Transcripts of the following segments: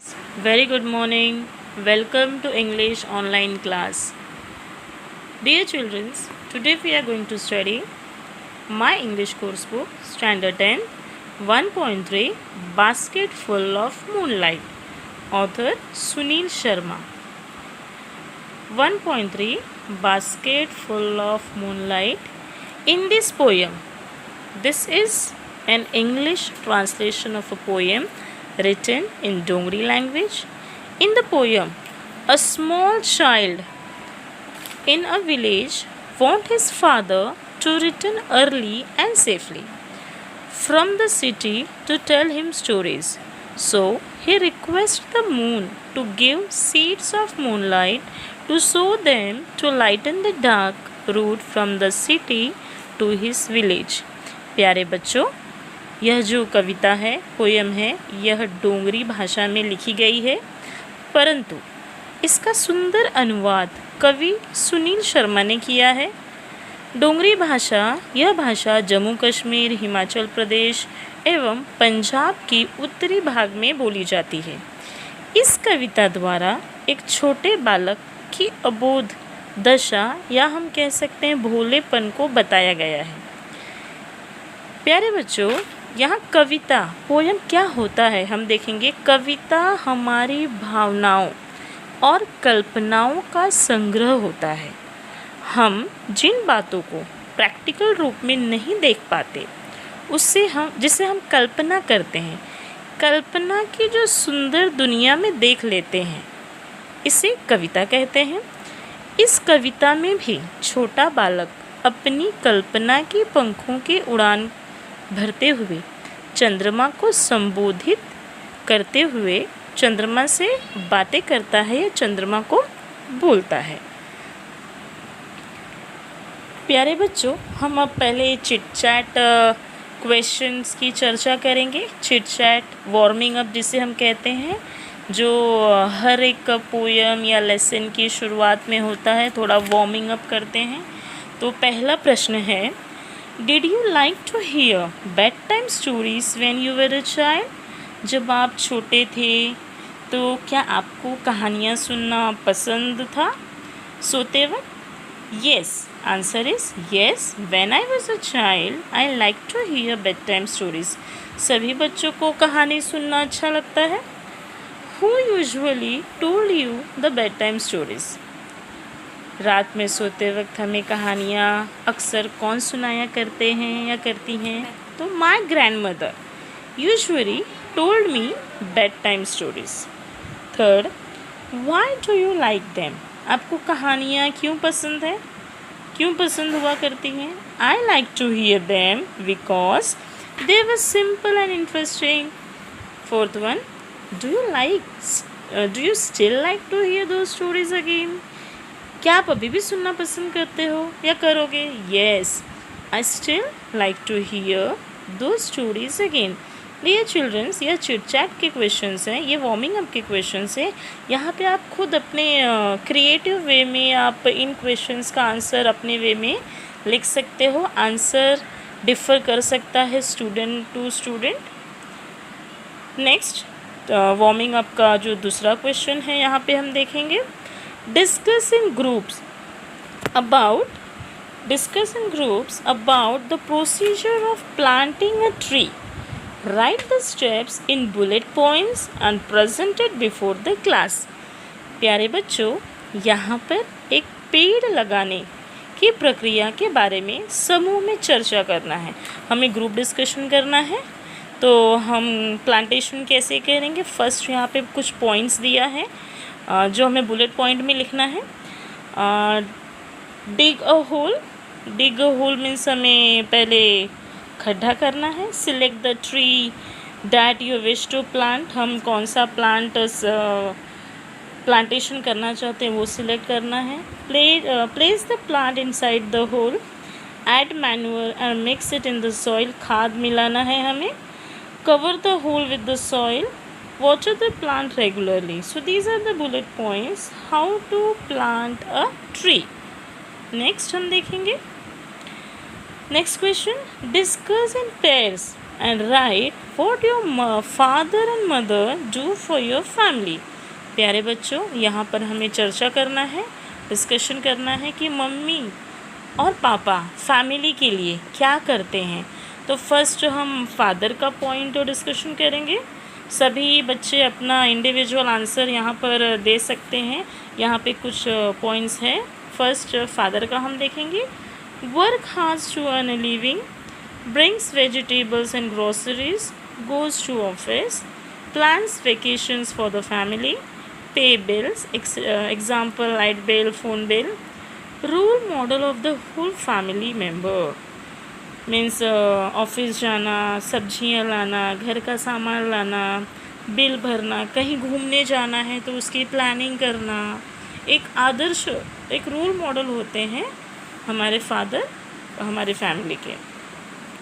Very good morning. Welcome to English online class. Dear children, today we are going to study my English course book Standard 10 1.3 Basket Full of Moonlight. Author Sunil Sharma. 1.3 Basket Full of Moonlight. In this poem, this is an English translation of a poem written in Dongri language. In the poem, a small child in a village wants his father to return early and safely from the city to tell him stories. So he requests the moon to give seeds of moonlight to sow them to lighten the dark route from the city to his village. प्यारे बच्चों, यह जो कविता है, poem है, यह डोंगरी भाषा में लिखी गई है, परंतु इसका सुंदर अनुवाद कवि सुनील शर्मा ने किया है। डोंगरी भाषा, यह भाषा जम्मू कश्मीर, हिमाचल प्रदेश एवं पंजाब की उत्तरी भाग में बोली जाती है। इस कविता द्वारा एक छोटे बालक की अबोध दशा या हम कह सकते हैं भोलेपन को बताया गया है। प्यारे बच्चों, यहाँ कविता पोयम क्या होता है हम देखेंगे। कविता हमारी भावनाओं और कल्पनाओं का संग्रह होता है। हम जिन बातों को प्रैक्टिकल रूप में नहीं देख पाते, जिसे हम कल्पना करते हैं, कल्पना की जो सुंदर दुनिया में देख लेते हैं, इसे कविता कहते हैं। इस कविता में भी छोटा बालक अपनी कल्पना की पंखों की उड़ान भरते हुए चंद्रमा को संबोधित करते हुए चंद्रमा से बातें करता है या चंद्रमा को बोलता है। प्यारे बच्चों, हम अब पहले चिट चैट क्वेश्चंस की चर्चा करेंगे। चिट चैट वार्मिंग अप जिसे हम कहते हैं, जो हर एक पोयम या लेसन की शुरुआत में होता है, थोड़ा वार्मिंग अप करते हैं। तो पहला प्रश्न है, did you like to hear bed time stories when you were a child? जब आप छोटे थे तो क्या आपको कहानियाँ सुनना पसंद था सोते वक्त? Yes, answer is yes, when I was a child I like to hear bed time stories. सभी बच्चों को कहानी सुनना अच्छा लगता है। Who usually told you the bed time stories? रात में सोते वक्त हमें कहानियाँ अक्सर कौन सुनाया करते हैं या करती हैं? तो my grand mother usually told me bed time stories. Third, why do you like them? आपको कहानियाँ क्यों पसंद है, क्यों पसंद हुआ करती हैं? I like to hear them because they were simple and interesting. Fourth one, do you still like to hear those stories again? क्या आप अभी भी सुनना पसंद करते हो या करोगे? Yes, I still like to hear those stories again. Dear childrens, यह चिट चैट के क्वेश्चंस हैं, ये वार्मिंग अप के क्वेश्चंस हैं। यहाँ पे आप खुद अपने क्रिएटिव वे में आप इन क्वेश्चंस का आंसर अपने वे में लिख सकते हो। आंसर डिफ़र कर सकता है student to student. Next, warming up का जो दूसरा क्वेश्चन है यहाँ पे हम देखेंगे, discuss in groups about the procedure of planting a tree. Write the steps in bullet points and present it before the class. प्यारे बच्चों, यहाँ पर एक पेड़ लगाने की प्रक्रिया के बारे में समूह में चर्चा करना है। हमें ग्रुप डिस्कशन करना है, तो हम प्लांटेशन कैसे करेंगे। फर्स्ट यहाँ पे कुछ पॉइंट्स दिया है जो हमें बुलेट पॉइंट में लिखना है। डिग अ होल मीन्स हमें पहले खड्डा करना है। Select the tree that you wish to plant, हम कौन सा प्लांटेशन करना चाहते हैं वो सिलेक्ट करना है। Place the plant inside the hole. Add manure and mix it in the soil, खाद मिलाना है हमें। Cover the hole with the soil. Water the plant regularly. So these are the bullet points how to plant a tree. Next हम देखेंगे, next question, discuss in pairs and write what your father and mother do for your family. प्यारे बच्चों, यहाँ पर हमें चर्चा करना है, डिस्कशन करना है कि मम्मी और पापा फैमिली के लिए क्या करते हैं. तो फर्स्ट हम फादर का पॉइंट और डिस्कशन करेंगे. सभी बच्चे अपना इंडिविजुअल आंसर यहाँ पर दे सकते हैं. यहाँ पे कुछ पॉइंट्स हैं. फर्स्ट फादर का हम देखेंगे. Work hard to earn a living, brings vegetables and groceries, goes to office, plans vacations for the family, pay bills, example light bill, phone bill. Role model of the whole family member means office जाना, सब्जियां लाना, घर का सामान लाना, bill भरना, कहीं घूमने जाना है तो उसकी प्लानिंग करना. एक आदर्श, एक रोल मॉडल होते हैं हमारे फादर हमारे फैमिली के.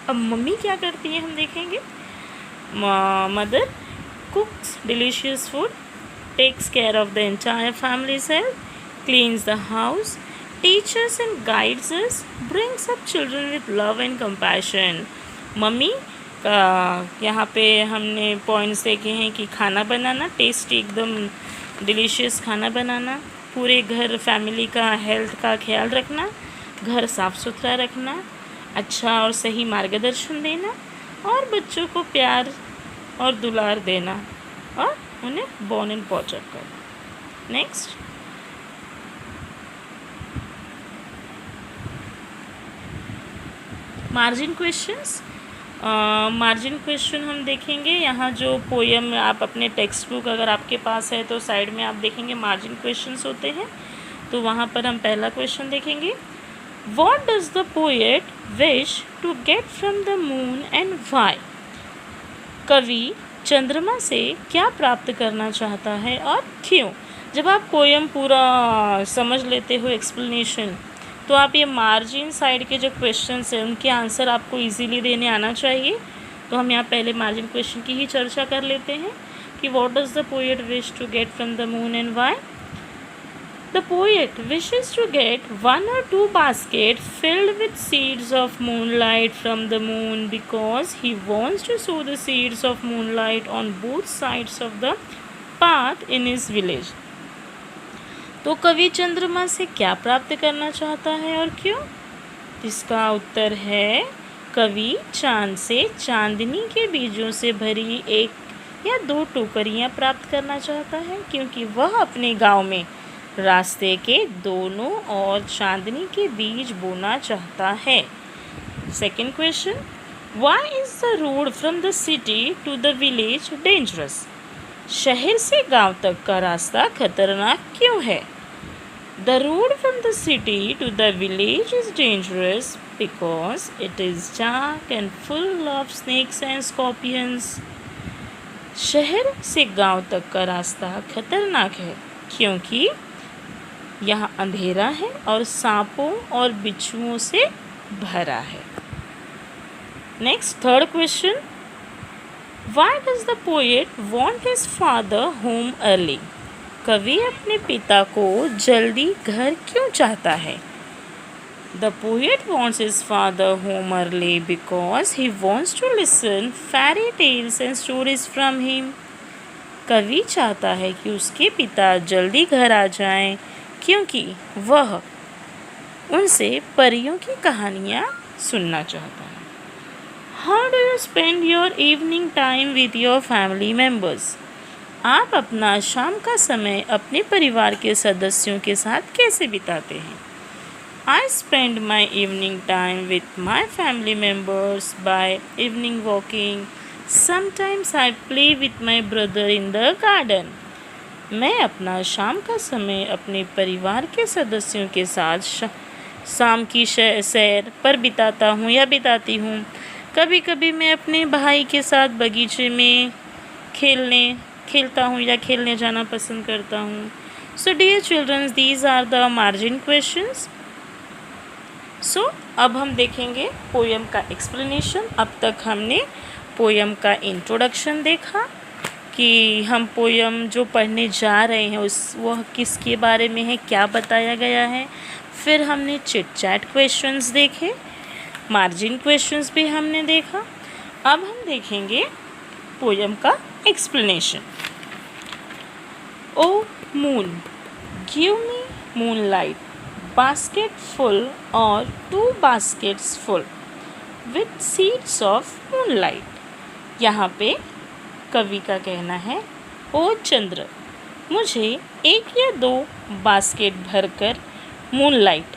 अब मम्मी क्या करती है हम देखेंगे. Mother cooks delicious food, takes care of the entire family's health, cleans the house, teaches and guides us, brings up children with love and compassion. Mummy का यहाँ पे हमने पॉइंट्स देखे हैं कि खाना बनाना, टेस्टी एकदम डिलीशियस खाना बनाना, पूरे घर फैमिली का हेल्थ का ख्याल रखना, घर साफ़ सुथरा रखना, अच्छा और सही मार्गदर्शन देना और बच्चों को प्यार और दुलार देना और उन्हें बॉर्न एंड पॉचर करना. Next margin questions. Margin question हम देखेंगे. यहाँ जो पोयम आप अपने टेक्स्ट बुक अगर आपके पास है तो साइड में आप देखेंगे मार्जिन क्वेश्चंस होते हैं. तो वहाँ पर हम पहला क्वेश्चन देखेंगे. What does the poet wish to get from the moon and why? कवि चंद्रमा से क्या प्राप्त करना चाहता है और क्यों. जब आप पोयम पूरा समझ लेते हो एक्सप्लेनेशन, तो आप ये मार्जिन साइड के जो क्वेश्चंस हैं उनके आंसर आपको इजीली देने आना चाहिए. तो हम यहाँ पहले मार्जिन क्वेश्चन की ही चर्चा कर लेते हैं कि what does the poet wish to get from the moon and why? The poet wishes to get 1 or 2 baskets filled with seeds of moonlight from the moon because he wants to sow the seeds of moonlight on both sides of the path in his village. तो कवि चंद्रमा से क्या प्राप्त करना चाहता है और क्यों. इसका उत्तर है कवि चांद से चांदनी के बीजों से भरी 1 या 2 टोकरियाँ प्राप्त करना चाहता है क्योंकि वह अपने गांव में रास्ते के दोनों ओर चांदनी के बीज बोना चाहता है. Second question. Why is the road from the city to the village dangerous. शहर से गांव तक का रास्ता खतरनाक क्यों है. The road from the city to the village is dangerous because it is dark and full of snakes and scorpions. शहर से गांव तक का रास्ता खतरनाक है क्योंकि यहाँ अंधेरा है और सांपों और बिच्छुओं से भरा है. Next third question. Why does the poet want his father home early. कवि अपने पिता को जल्दी घर क्यों चाहता है. The poet wants his father home early because he wants to listen fairy tales and stories from him. कवि चाहता है कि उसके पिता जल्दी घर आ जाएं क्योंकि वह उनसे परियों की कहानियाँ सुनना चाहता है. How do you spend your evening time with your family members. आप अपना शाम का समय अपने परिवार के सदस्यों के साथ कैसे बिताते हैं. I spend my evening time with my family members by evening walking. Sometimes I play with my brother in the garden. मैं अपना शाम का समय अपने परिवार के सदस्यों के साथ शाम की सैर पर बिताता हूँ या बिताती हूँ. कभी कभी मैं अपने भाई के साथ बगीचे में खेलता हूँ या खेलने जाना पसंद करता हूँ. So dear childrens, these are the margin questions. So अब हम देखेंगे पोयम का एक्सप्लेनेशन. अब तक हमने पोयम का इंट्रोडक्शन देखा कि हम पोयम जो पढ़ने जा रहे हैं वह किसके बारे में है, क्या बताया गया है. फिर हमने चिट चैट क्वेश्चंस देखे, मार्जिन क्वेश्चंस भी हमने देखा. अब हम देखेंगे पोयम का explanation. O moon, give me moonlight, basket full और 2 baskets full with seeds of moonlight। यहाँ पे कवि का कहना है, ओ चंद्र, मुझे 1 या 2 बास्केट भरकर मूनलाइट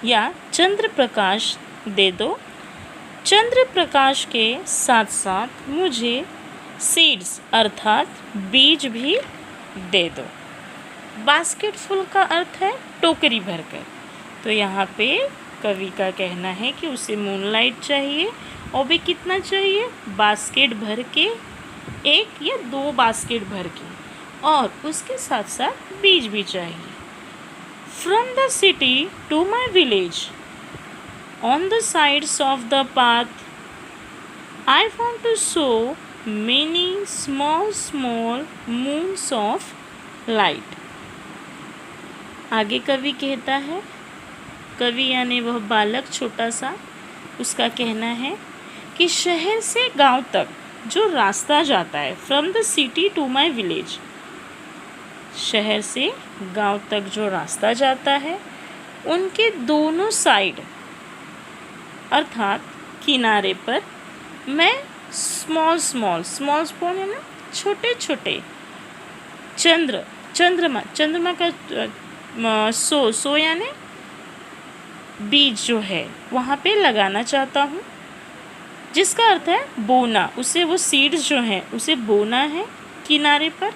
या चंद्र प्रकाश दे दो। चंद्र प्रकाश के साथ साथ मुझे सीड्स अर्थात बीज भी दे दो। बास्केट फुल का अर्थ है टोकरी भरकर। तो यहाँ पे कवि का कहना है कि उसे मूनलाइट चाहिए और भी कितना चाहिए, बास्केट भर के, 1 या 2 बास्केट भर के, और उसके साथ साथ बीज भी चाहिए। From the city to my village on the sides of the path I want to sow many small moons of light। आगे कवि कहता है, कवि यानी वह बालक छोटा सा, उसका कहना है कि शहर से गांव तक जो रास्ता जाता है, from the city to my village, शहर से गांव तक जो रास्ता जाता है उनके दोनों साइड अर्थात किनारे पर मैं स्मॉल है ना, छोटे छोटे चंद्रमा का सो यानी बीज जो है वहाँ पे लगाना चाहता हूँ, जिसका अर्थ है बोना। उसे वो सीड्स जो हैं उसे बोना है किनारे पर।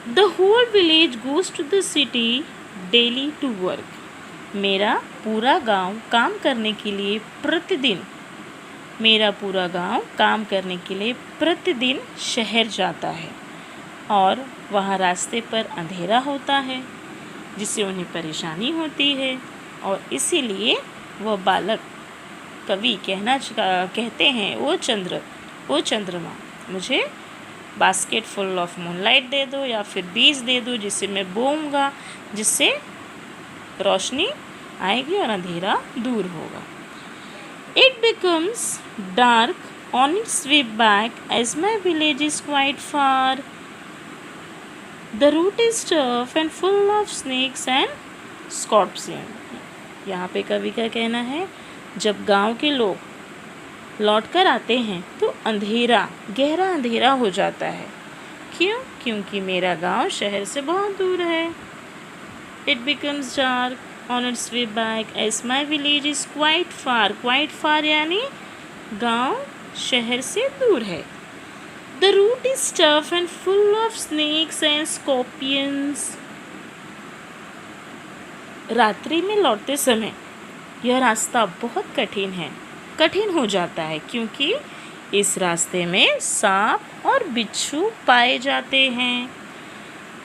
The whole village goes to the city daily to work. मेरा पूरा गांव काम करने के लिए प्रतिदिन शहर जाता है और वहाँ रास्ते पर अंधेरा होता है जिससे उन्हें परेशानी होती है, और इसीलिए वह बालक कवि कहते हैं, ओ चंद्रमा, मुझे बास्केट फुल ऑफ मूनलाइट दे दो या फिर बीज दे दो जिसे मैं बोऊंगा, जिससे रोशनी आएगी और अंधेरा दूर होगा। It becomes dark on its way back as my village is quite far. The route is tough and full of snakes and scorpions। यहाँ पे कवि का कहना है, जब गांव के लोग लौट कर आते हैं तो गहरा अंधेरा हो जाता है। क्यों? क्योंकि मेरा गांव शहर से बहुत दूर है। It becomes dark on its way back as my village is quite far यानी गांव शहर से दूर है। The route is tough and full of snakes and scorpions। रात्रि में लौटते समय यह रास्ता बहुत कठिन हो जाता है, क्योंकि इस रास्ते में सांप और बिच्छू पाए जाते हैं।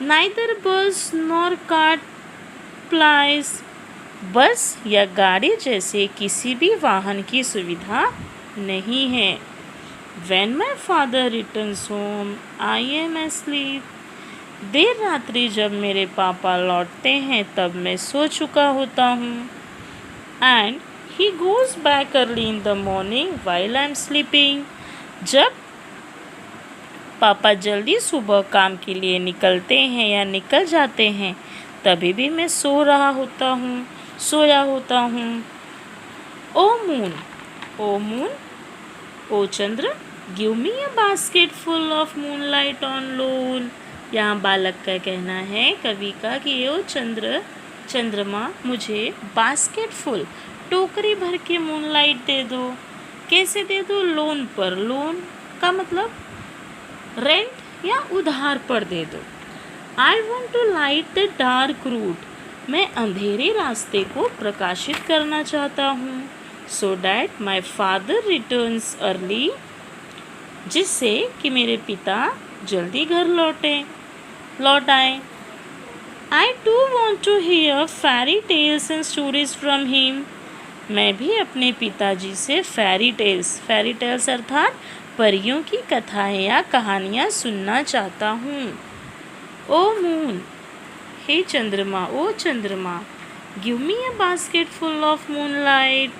Neither bus nor cart plies। बस या गाड़ी जैसे किसी भी वाहन की सुविधा नहीं है। When my father returns home, I am asleep। देर रात्रि जब मेरे पापा लौटते हैं तब मैं सो चुका होता हूँ। And he goes back early in the morning while I am sleeping। जब पापा जल्दी सुबह काम के लिए निकलते हैं या निकल जाते हैं तभी भी मैं सोया होता हूँ। ओ मून, ओ चंद्र, give me a basket full of moonlight on loan. यहाँ बालक का कहना है कवि का कि ओ चंद्रमा, मुझे बास्केट फुल, टोकरी भर के मूनलाइट दे दो। कैसे दे दो? लोन पर। लोन का मतलब रेंट या उधार पर दे दो। I want to light the dark route. मैं अंधेरे रास्ते को प्रकाशित करना चाहता हूँ। So that my father returns early. जिससे कि मेरे पिता जल्दी घर लौट आए। I too want to hear fairy tales and stories from him. मैं भी अपने पिताजी से फेरी टेल्स अर्थात परियों की कथाएं या कहानियाँ सुनना चाहता हूँ। ओ मून, हे चंद्रमा, ओ चंद्रमा, give me a basket full of moonlight.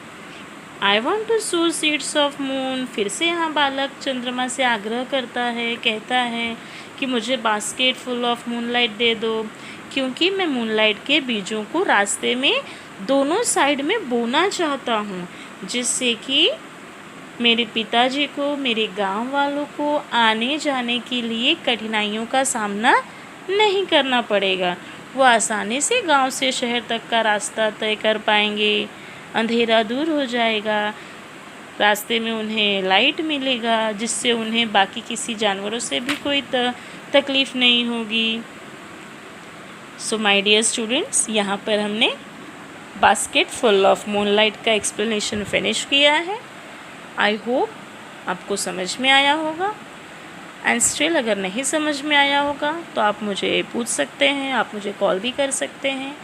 I want to sow seeds of moon. फिर से यहाँ बालक चंद्रमा से आग्रह करता है, कहता है कि मुझे बास्केट फुल ऑफ मूनलाइट दे दो, क्योंकि मैं मूनलाइट के बीजों को रास्ते में दोनों साइड में बोना चाहता हूँ, जिससे कि मेरे पिताजी को, मेरे गांव वालों को आने जाने के लिए कठिनाइयों का सामना नहीं करना पड़ेगा। वो आसानी से गांव से शहर तक का रास्ता तय कर पाएंगे, अंधेरा दूर हो जाएगा, रास्ते में उन्हें लाइट मिलेगा, जिससे उन्हें बाकी किसी जानवरों से भी कोई तकलीफ़ नहीं होगी। सो माय डियर स्टूडेंट्स, यहाँ पर हमने बास्केट फुल ऑफ मूनलाइट का एक्सप्लेनेशन फिनिश किया है। आई होप आपको समझ में आया होगा। एंड स्टिल अगर नहीं समझ में आया होगा तो आप मुझे पूछ सकते हैं, आप मुझे कॉल भी कर सकते हैं।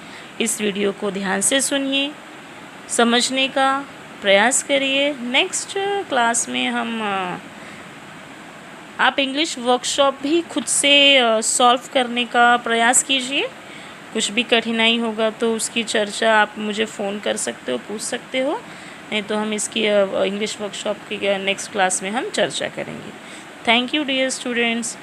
इस वीडियो को ध्यान से सुनिए, समझने का प्रयास करिए। नेक्स्ट क्लास में हम आप इंग्लिश वर्कशॉप भी खुद से सॉल्व करने का प्रयास कीजिए। कुछ भी कठिनाई होगा तो उसकी चर्चा आप मुझे फ़ोन कर सकते हो, पूछ सकते हो, नहीं तो हम इसकी इंग्लिश वर्कशॉप की नेक्स्ट क्लास में हम चर्चा करेंगे। Thank you dear students.